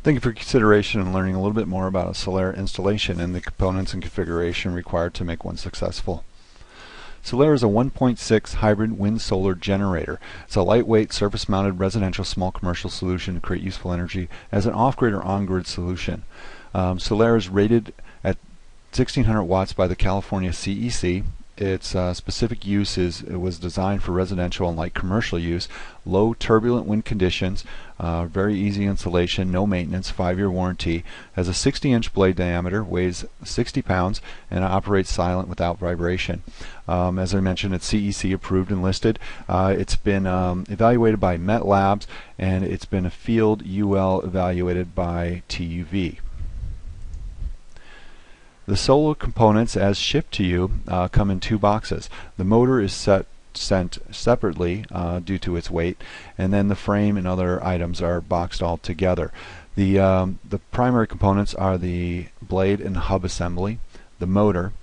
Thank you for your consideration and learning a little bit more about a SolAir installation and the components and configuration required to make one successful. SolAir is a 1.6 hybrid wind-solar generator. It's a lightweight, surface-mounted residential small commercial solution to create useful energy as an off-grid or on-grid solution. SolAir is rated at 1600 watts by the California CEC. Its specific use it was designed for residential and light commercial use, low turbulent wind conditions, very easy installation, no maintenance, 5-year warranty, has a 60-inch blade diameter, weighs 60 pounds, and operates silent without vibration. As I mentioned, it's CEC approved and listed. It's been evaluated by Met Labs, and it's been a field UL evaluated by TUV. The solar components as shipped to you come in 2 boxes. The motor is sent separately due to its weight, and then the frame and other items are boxed all together. The primary components are the blade and hub assembly, the motor,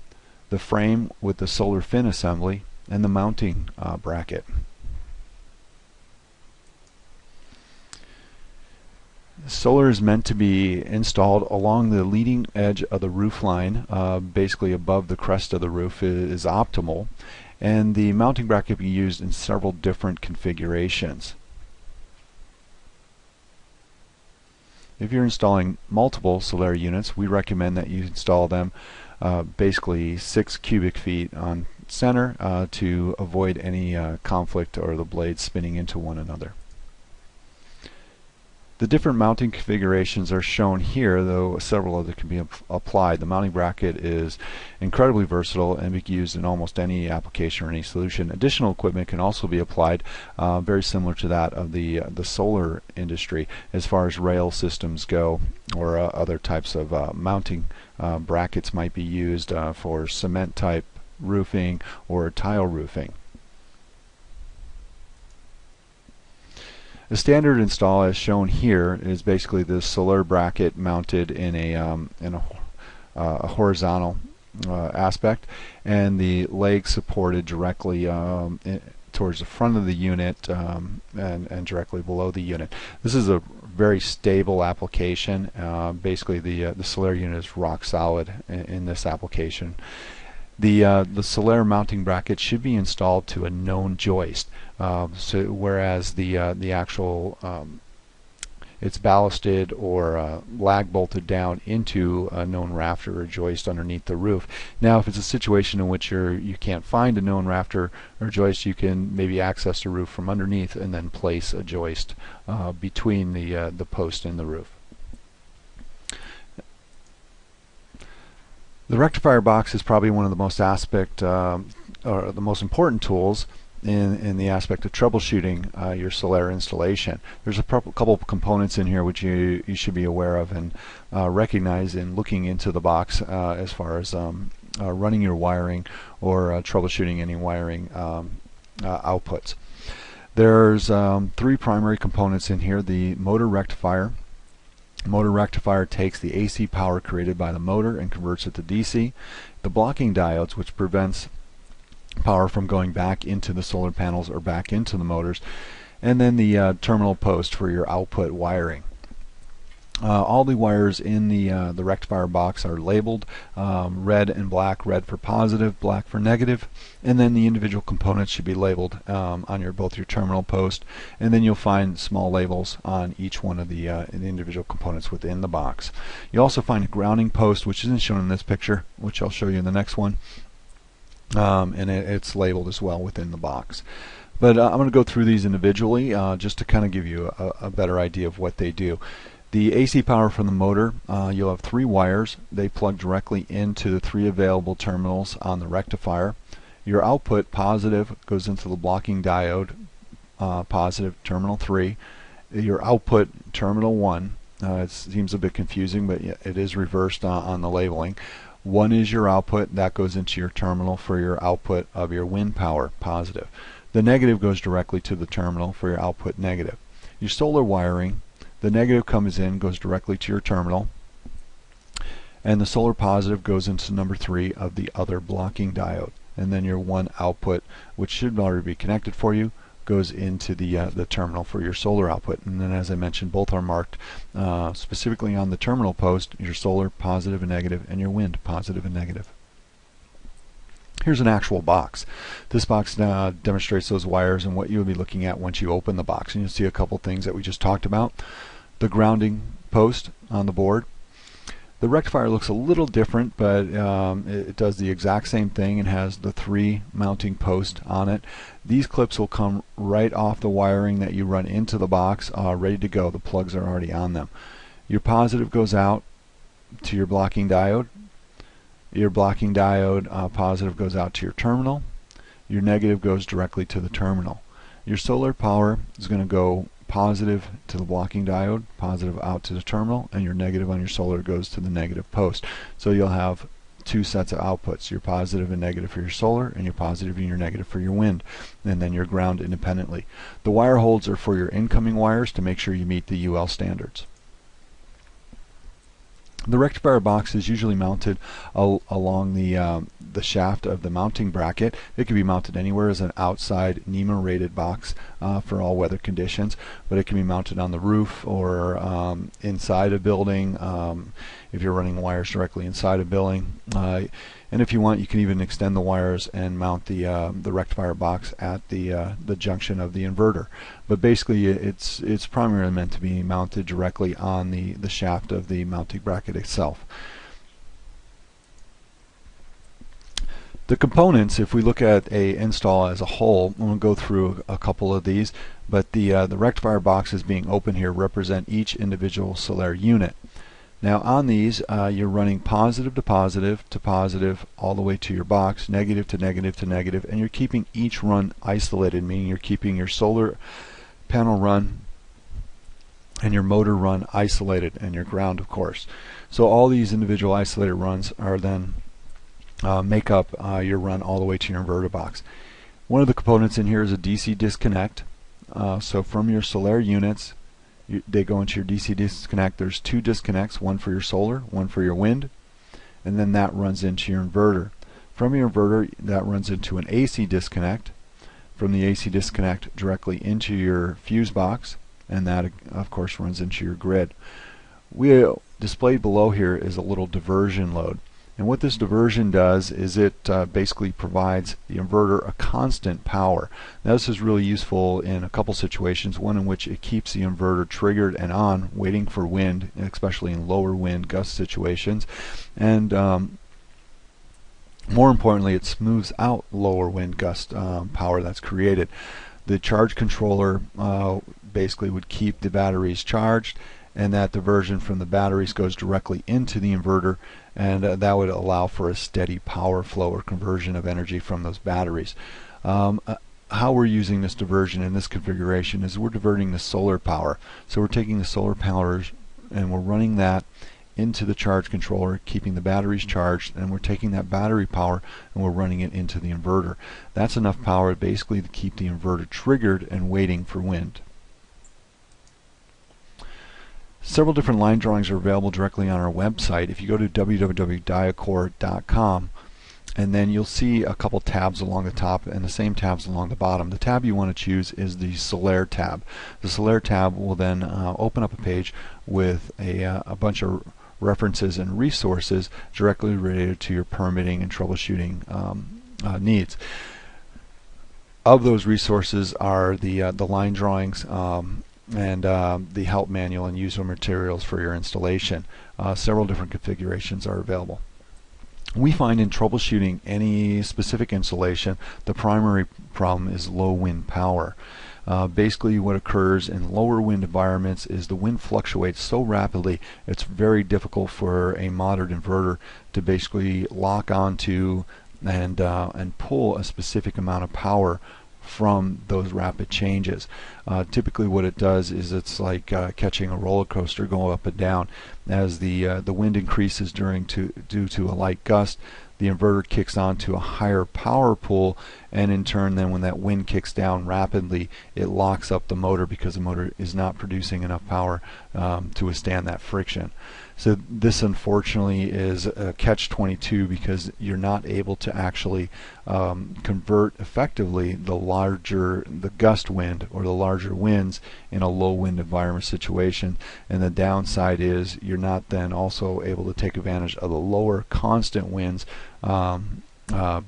the frame with the solar fin assembly, and the mounting bracket. Solar is meant to be installed along the leading edge of the roof line, basically above the crest of the roof is optimal, and the mounting bracket can be used in several different configurations. If you're installing multiple SolAir units, we recommend that you install them basically 6 cubic feet on center to avoid any conflict or the blades spinning into one another. The different mounting configurations are shown here, though several others can be applied. The mounting bracket is incredibly versatile and be used in almost any application or any solution. Additional equipment can also be applied, very similar to that of the solar industry as far as rail systems go, or other types of mounting brackets might be used for cement type roofing or tile roofing. The standard install, as shown here, is basically the SolAir bracket mounted in a horizontal aspect, and the legs supported directly towards the front of the unit and directly below the unit. This is a very stable application. Basically, the SolAir unit is rock solid in this application. The SolAir mounting bracket should be installed to a known joist, whereas the actual it's ballasted or lag bolted down into a known rafter or joist underneath the roof. Now, if it's a situation in which you can't find a known rafter or joist, you can maybe access the roof from underneath and then place a joist between the post and the roof. The rectifier box is probably one of the most or the most important tools in the aspect of troubleshooting your SolAir installation. There's a couple of components in here which you should be aware of and recognize in looking into the box as far as running your wiring or troubleshooting any wiring outputs. There's 3 primary components in here. The motor rectifier. Motor rectifier takes the AC power created by the motor and converts it to DC. The blocking diodes, which prevents power from going back into the solar panels or back into the motors, and then the terminal post for your output wiring. All the wires in the rectifier box are labeled red and black, red for positive, black for negative, and then the individual components should be labeled on both your terminal post, and then you'll find small labels on each one of the individual components within the box. You also find a grounding post, which isn't shown in this picture, which I'll show you in the next one, and it's labeled as well within the box. But I'm going to go through these individually just to kind of give you a better idea of what they do. The AC power from the motor, you'll have 3 wires. They plug directly into the 3 available terminals on the rectifier. Your output, positive, goes into the blocking diode, positive, terminal 3. Your output, terminal 1. It seems a bit confusing, but it is reversed on the labeling. 1 is your output. That goes into your terminal for your output of your wind power, positive. The negative goes directly to the terminal for your output, negative. Your solar wiring, the negative comes in, goes directly to your terminal, and the solar positive goes into number 3 of the other blocking diode. And then your 1 output, which should already be connected for you, goes into the terminal for your solar output. And then, as I mentioned, both are marked specifically on the terminal post, your solar positive and negative, and your wind positive and negative. Here's an actual box. This box demonstrates those wires and what you'll be looking at once you open the box. And you'll see a couple things that we just talked about. The grounding post on the board. The rectifier looks a little different, but it does the exact same thing and has the 3 mounting posts on it. These clips will come right off the wiring that you run into the box, ready to go. The plugs are already on them. Your positive goes out to your blocking diode. Your blocking diode positive goes out to your terminal. Your negative goes directly to the terminal. Your solar power is going to go positive to the blocking diode, positive out to the terminal, and your negative on your solar goes to the negative post. So you'll have 2 sets of outputs, your positive and negative for your solar, and your positive and your negative for your wind, and then your ground independently. The wire holds are for your incoming wires to make sure you meet the UL standards. The rectifier box is usually mounted along the shaft of the mounting bracket. It can be mounted anywhere as an outside NEMA rated box for all weather conditions, but it can be mounted on the roof or inside a building if you're running wires directly inside a building. And if you want, you can even extend the wires and mount the rectifier box at the junction of the inverter. But basically, it's primarily meant to be mounted directly on the shaft of the mounting bracket itself. The components, if we look at a install as a whole, we'll go through a couple of these, but the rectifier boxes being open here represent each individual SolAir unit. Now on these, you're running positive to positive to positive all the way to your box, negative to negative to negative, and you're keeping each run isolated, meaning you're keeping your solar panel run and your motor run isolated, and your ground, of course. So all these individual isolated runs are then make up your run all the way to your inverter box. One of the components in here is a DC disconnect. So from your SolAir units, they go into your DC disconnect. There's 2 disconnects, one for your solar, one for your wind, and then that runs into your inverter. From your inverter, that runs into an AC disconnect. From the AC disconnect directly into your fuse box, and that of course runs into your grid. We displayed below here is a little diversion load. And what this diversion does is it basically provides the inverter a constant power. Now this is really useful in a couple situations, one in which it keeps the inverter triggered and on, waiting for wind, especially in lower wind gust situations. And more importantly, it smooths out lower wind gust power that's created. The charge controller basically would keep the batteries charged, and that diversion from the batteries goes directly into the inverter, and that would allow for a steady power flow or conversion of energy from those batteries. How we're using this diversion in this configuration is we're diverting the solar power. So we're taking the solar power and we're running that into the charge controller, keeping the batteries charged, and we're taking that battery power and we're running it into the inverter. That's enough power basically to keep the inverter triggered and waiting for wind. Several different line drawings are available directly on our website. If you go to www.DyoCore.com, and then you'll see a couple tabs along the top and the same tabs along the bottom. The tab you want to choose is the SolAir tab. The SolAir tab will then open up a page with a bunch of references and resources directly related to your permitting and troubleshooting needs. Of those resources are the line drawings and the help manual and user materials for your installation. Several different configurations are available. We find in troubleshooting any specific installation, the primary problem is low wind power. Basically what occurs in lower wind environments is the wind fluctuates so rapidly it's very difficult for a modern inverter to basically lock onto and pull a specific amount of power from those rapid changes. Typically what it does is it's like catching a roller coaster going up and down. As the wind increases due to a light gust, the inverter kicks on to a higher power pool, and in turn then when that wind kicks down rapidly, it locks up the motor because the motor is not producing enough power to withstand that friction. So this unfortunately is a catch-22 because you're not able to actually convert effectively the gust wind or the larger winds in a low wind environment situation. And the downside is you're not then also able to take advantage of the lower constant winds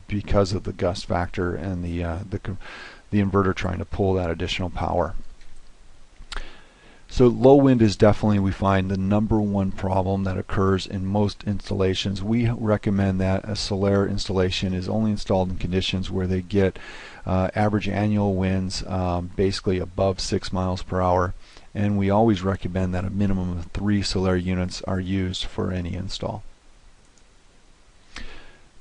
because of the gust factor and the inverter trying to pull that additional power. So low wind is definitely, we find, the #1 problem that occurs in most installations. We recommend that a SolAir installation is only installed in conditions where they get average annual winds basically above 6 miles per hour, and we always recommend that a minimum of 3 SolAir units are used for any install.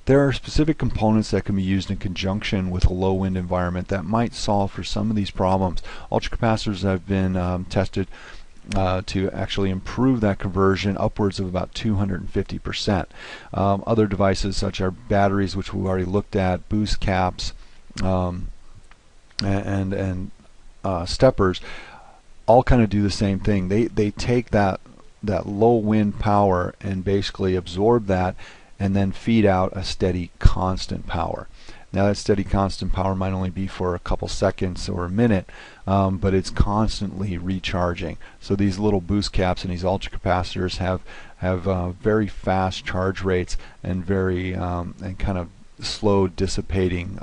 There are specific components that can be used in conjunction with a low wind environment that might solve for some of these problems. Ultracapacitors have been tested to actually improve that conversion upwards of about 250%. Other devices such as batteries, which we've already looked at, boost caps, and steppers, all kind of do the same thing. They take that low wind power and basically absorb that and then feed out a steady constant power. Now that steady constant power might only be for a couple seconds or a minute, but it's constantly recharging. So these little boost caps and these ultracapacitors have very fast charge rates and very and kind of slow dissipating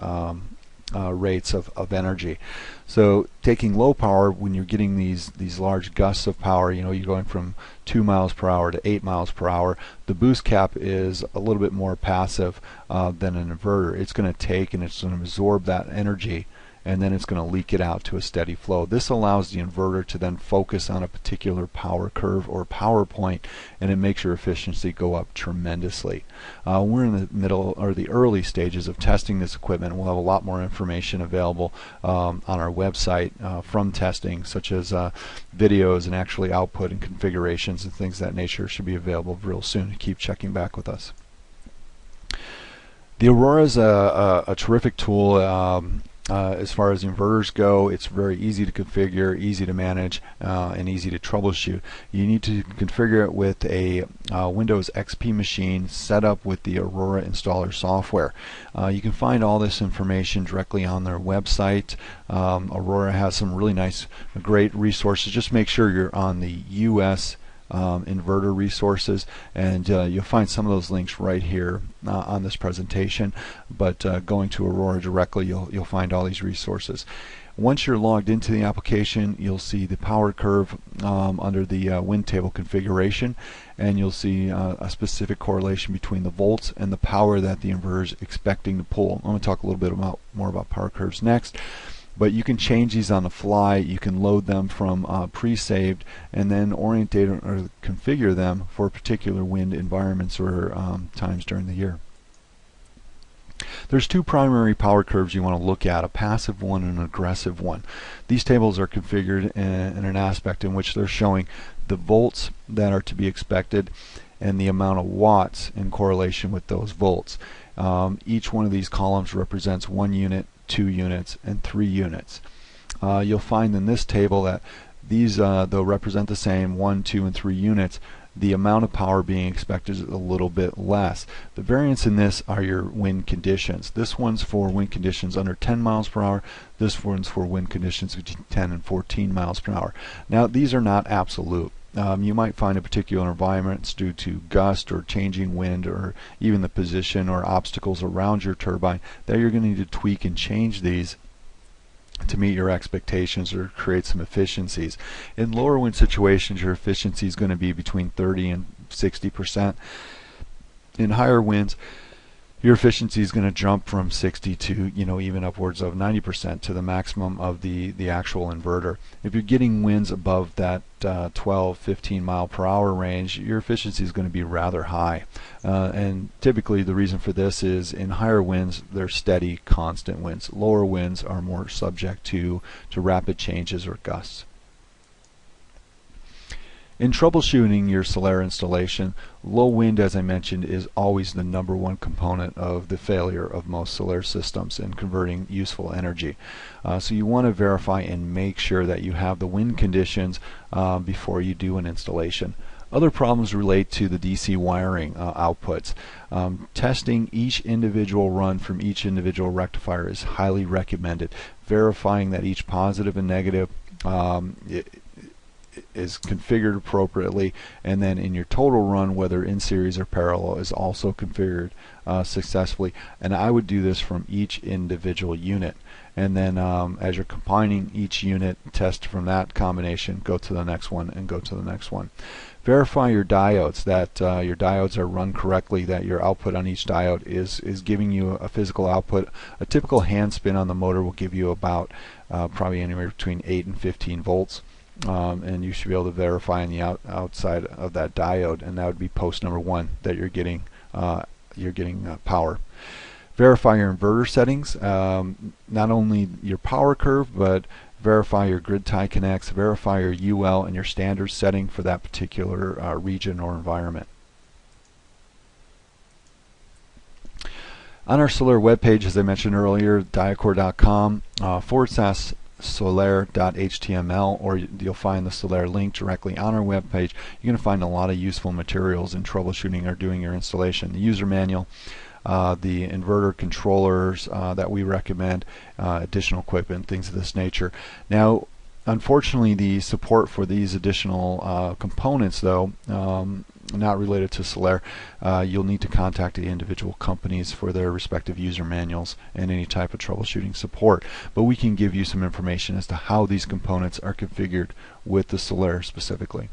rates of energy. So taking low power, when you're getting these large gusts of power, you're going from 2 miles per hour to 8 miles per hour, the boost cap is a little bit more passive than an inverter. It's going to take and it's going to absorb that energy, and then it's going to leak it out to a steady flow. This allows the inverter to then focus on a particular power curve or power point, and it makes your efficiency go up tremendously. We're in the middle or the early stages of testing this equipment. We'll have a lot more information available on our website from testing, such as videos and actually output and configurations and things of that nature should be available real soon. Keep checking back with us. The Aurora is a terrific tool. As far as inverters go, it's very easy to configure, easy to manage, and easy to troubleshoot. You need to configure it with a Windows XP machine set up with the Aurora installer software. You can find all this information directly on their website. Aurora has some really nice, great resources. Just make sure you're on the US inverter resources, and you'll find some of those links right here on this presentation, but going to Aurora directly, you'll find all these resources. Once you're logged into the application, you'll see the power curve under the wind table configuration, and you'll see a specific correlation between the volts and the power that the inverter is expecting to pull. I'm going to talk a little bit more about power curves next. But you can change these on the fly. You can load them from pre-saved and then orientate or configure them for particular wind environments or times during the year. There's 2 primary power curves you want to look at, a passive one and an aggressive one. These tables are configured in an aspect in which they're showing the volts that are to be expected and the amount of watts in correlation with those volts. Each one of these columns represents 1 unit, 2 units, and 3 units. You'll find in this table that these, though represent the same 1, 2, and 3 units, the amount of power being expected is a little bit less. The variance in this are your wind conditions. This one's for wind conditions under 10 miles per hour. This one's for wind conditions between 10 and 14 miles per hour. Now, these are not absolute. You might find a particular environment due to gust or changing wind or even the position or obstacles around your turbine that you're going to need to tweak and change these to meet your expectations or create some efficiencies. In lower wind situations, your efficiency is going to be between 30 and 60%. In higher winds, your efficiency is going to jump from 60 to even upwards of 90% to the maximum of the actual inverter. If you're getting winds above that 12-15 mile per hour range, your efficiency is going to be rather high, and typically the reason for this is in higher winds they're steady, constant winds. Lower winds are more subject to rapid changes or gusts. In troubleshooting your SolAir installation, low wind, as I mentioned, is always the #1 component of the failure of most SolAir systems in converting useful energy. So you want to verify and make sure that you have the wind conditions before you do an installation. Other problems relate to the DC wiring outputs. Testing each individual run from each individual rectifier is highly recommended. Verifying that each positive and negative is configured appropriately, and then in your total run, whether in series or parallel, is also configured successfully. And I would do this from each individual unit, and then as you're combining each unit, test from that combination, go to the next one and go to the next one. Verify your diodes, that your diodes are run correctly, that your output on each diode is giving you a physical output. A typical hand spin on the motor will give you about probably anywhere between 8 and 15 volts. And you should be able to verify on the outside of that diode, and that would be post number 1, that you're getting power. Verify your inverter settings, not only your power curve, but verify your grid tie connects, verify your UL and your standard setting for that particular region or environment. On our SolAir webpage, as I mentioned earlier, DyoCore.com /SolAir.html, or you'll find the SolAir link directly on our webpage. You're going to find a lot of useful materials in troubleshooting or doing your installation. The user manual, the inverter controllers that we recommend, additional equipment, things of this nature. Now, unfortunately, the support for these additional components, though, not related to SolAir, you'll need to contact the individual companies for their respective user manuals and any type of troubleshooting support. But we can give you some information as to how these components are configured with the SolAir specifically.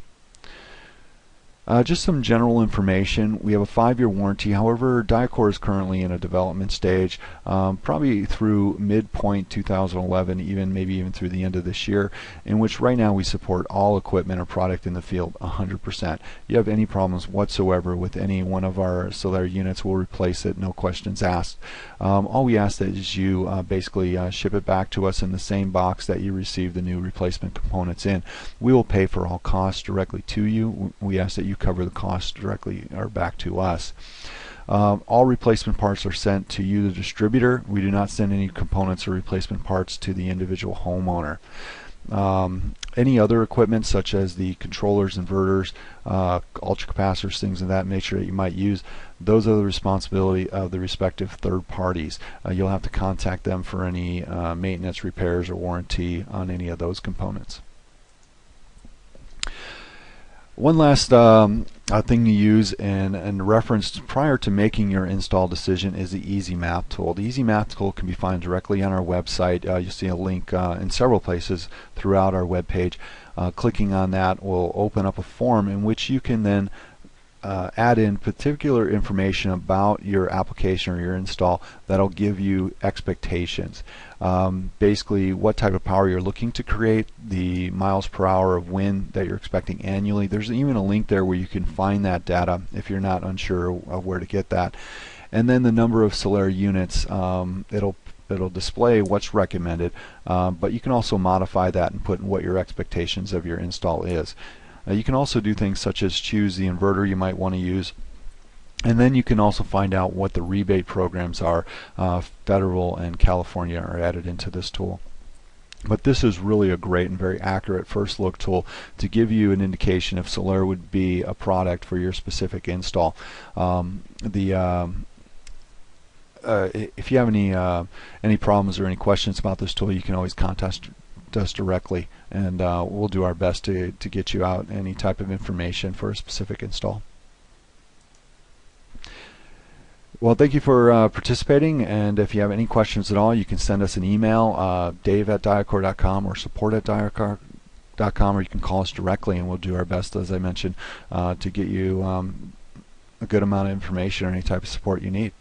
Just some general information. We have a 5-year warranty. However, DyoCore is currently in a development stage, probably through midpoint 2011, maybe even through the end of this year, in which right now we support all equipment or product in the field 100%. If you have any problems whatsoever with any one of our SolAir units, we'll replace it, no questions asked. All we ask that is you basically ship it back to us in the same box that you receive the new replacement components in. We will pay for all costs directly to you. We ask that you cover the cost directly or back to us. All replacement parts are sent to you, the distributor. We do not send any components or replacement parts to the individual homeowner. Any other equipment such as the controllers, inverters, ultracapacitors, things of that nature that you might use, those are the responsibility of the respective third parties. You'll have to contact them for any maintenance, repairs, or warranty on any of those components. One last thing to use and reference prior to making your install decision is the Easy Map tool. The Easy Map tool can be found directly on our website. You'll see a link in several places throughout our webpage. Clicking on that will open up a form in which you can then add in particular information about your application or your install that'll give you expectations. Basically what type of power you're looking to create, the miles per hour of wind that you're expecting annually. There's even a link there where you can find that data if you're not unsure of where to get that. And then the number of SolAir units, it'll display what's recommended, but you can also modify that and put in what your expectations of your install is. You can also do things such as choose the inverter you might want to use, and then you can also find out what the rebate programs are. Federal and California are added into this tool. But this is really a great and very accurate first look tool to give you an indication if SolAir would be a product for your specific install. If you have any problems or any questions about this tool, you can always contact us directly, and we'll do our best to get you out any type of information for a specific install. Well, thank you for participating, and if you have any questions at all, you can send us an email, dave@dyocore.com or support@dyocore.com, or you can call us directly, and we'll do our best, as I mentioned, to get you a good amount of information or any type of support you need.